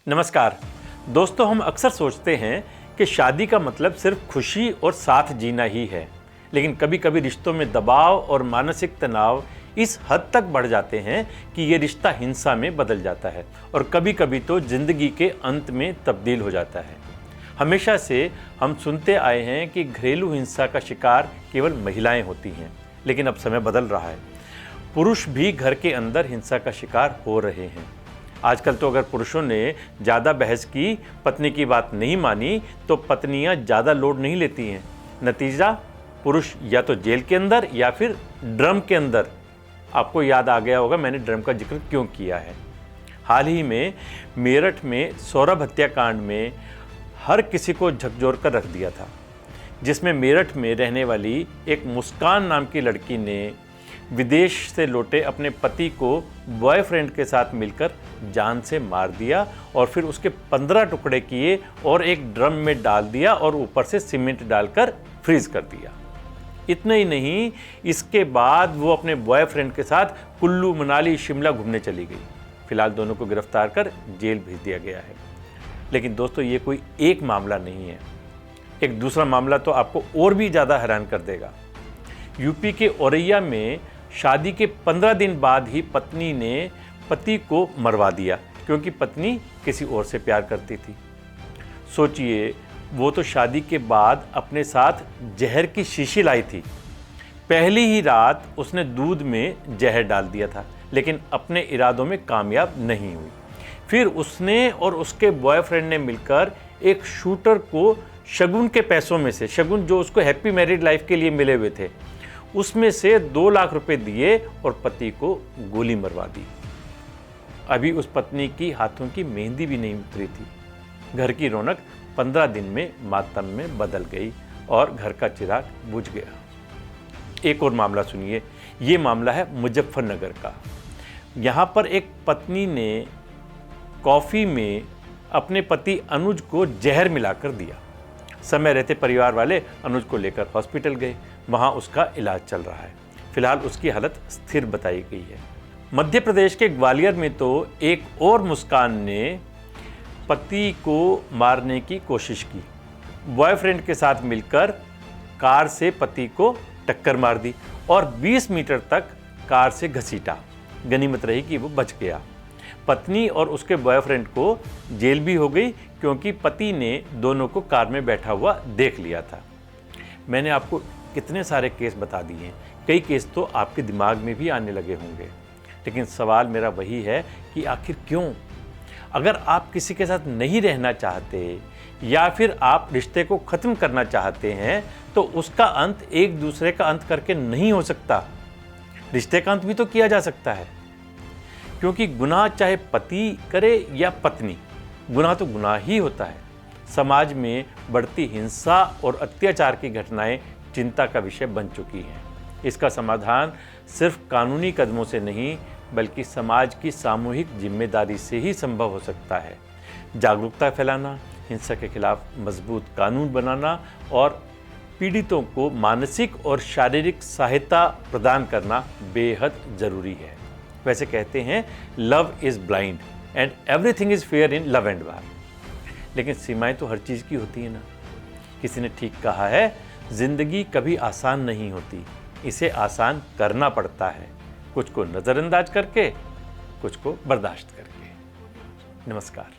नमस्कार दोस्तों, हम अक्सर सोचते हैं कि शादी का मतलब सिर्फ खुशी और साथ जीना ही है, लेकिन कभी कभी रिश्तों में दबाव और मानसिक तनाव इस हद तक बढ़ जाते हैं कि ये रिश्ता हिंसा में बदल जाता है और कभी कभी तो जिंदगी के अंत में तब्दील हो जाता है। हमेशा से हम सुनते आए हैं कि घरेलू हिंसा का शिकार केवल महिलाएं होती हैं, लेकिन अब समय बदल रहा है। पुरुष भी घर के अंदर हिंसा का शिकार हो रहे हैं। आजकल तो अगर पुरुषों ने ज़्यादा बहस की, पत्नी की बात नहीं मानी, तो पत्नियां ज़्यादा लोड नहीं लेती हैं। नतीजा, पुरुष या तो जेल के अंदर या फिर ड्रम के अंदर। आपको याद आ गया होगा मैंने ड्रम का जिक्र क्यों किया है। हाल ही में मेरठ में सौरभ हत्याकांड में हर किसी को झकझोर कर रख दिया था, जिसमें मेरठ में रहने वाली एक मुस्कान नाम की लड़की ने विदेश से लौटे अपने पति को बॉयफ्रेंड के साथ मिलकर जान से मार दिया और फिर उसके 15 टुकड़े किए और एक ड्रम में डाल दिया और ऊपर से सीमेंट डालकर फ्रीज कर दिया। इतना ही नहीं, इसके बाद वो अपने बॉयफ्रेंड के साथ कुल्लू, मनाली, शिमला घूमने चली गई। फिलहाल दोनों को गिरफ्तार कर जेल भेज दिया गया है। लेकिन दोस्तों, ये कोई एक मामला नहीं है। एक दूसरा मामला तो आपको और भी ज़्यादा हैरान कर देगा। यूपी के औरैया में शादी के 15 दिन बाद ही पत्नी ने पति को मरवा दिया, क्योंकि पत्नी किसी और से प्यार करती थी। सोचिए, वो तो शादी के बाद अपने साथ जहर की शीशी लाई थी। पहली ही रात उसने दूध में जहर डाल दिया था, लेकिन अपने इरादों में कामयाब नहीं हुई। फिर उसने और उसके बॉयफ्रेंड ने मिलकर एक शूटर को शगुन के पैसों में से, शगुन जो उसको हैप्पी मैरिड लाइफ के लिए मिले हुए थे, उसमें से 2 लाख रुपए दिए और पति को गोली मरवा दी। अभी उस पत्नी की हाथों की मेहंदी भी नहीं उतरी थी। घर की रौनक 15 दिन में मातम में बदल गई और घर का चिराग बुझ गया। एक और मामला सुनिए। ये मामला है मुजफ्फरनगर का। यहाँ पर एक पत्नी ने कॉफ़ी में अपने पति अनुज को जहर मिलाकर दिया। समय रहते परिवार वाले अनुज को लेकर हॉस्पिटल गए। वहाँ उसका इलाज चल रहा है। फिलहाल उसकी हालत स्थिर बताई गई है। मध्य प्रदेश के ग्वालियर में तो एक और मुस्कान ने पति को मारने की कोशिश की। बॉयफ्रेंड के साथ मिलकर कार से पति को टक्कर मार दी और 20 मीटर तक कार से घसीटा। गनीमत रही कि वो बच गया। पत्नी और उसके बॉयफ्रेंड को जेल भी हो गई, क्योंकि पति ने दोनों को कार में बैठा हुआ देख लिया था। मैंने आपको कितने सारे केस बता दिए हैं। कई केस तो आपके दिमाग में भी आने लगे होंगे, लेकिन सवाल मेरा वही है कि आखिर क्यों? अगर आप किसी के साथ नहीं रहना चाहते या फिर आप रिश्ते को ख़त्म करना चाहते हैं, तो उसका अंत एक दूसरे का अंत करके नहीं हो सकता। रिश्ते का अंत भी तो किया जा सकता है, क्योंकि गुनाह चाहे पति करे या पत्नी, गुनाह तो गुनाह ही होता है। समाज में बढ़ती हिंसा और अत्याचार की घटनाएं चिंता का विषय बन चुकी हैं। इसका समाधान सिर्फ कानूनी कदमों से नहीं, बल्कि समाज की सामूहिक जिम्मेदारी से ही संभव हो सकता है। जागरूकता फैलाना, हिंसा के खिलाफ मजबूत कानून बनाना और पीड़ितों को मानसिक और शारीरिक सहायता प्रदान करना बेहद ज़रूरी है। वैसे कहते हैं, love is blind and everything is fair in love and वार। लेकिन सीमाएं तो हर चीज़ की होती है ना। किसी ने ठीक कहा है, जिंदगी कभी आसान नहीं होती, इसे आसान करना पड़ता है। कुछ को नज़रअंदाज करके, कुछ को बर्दाश्त करके। नमस्कार।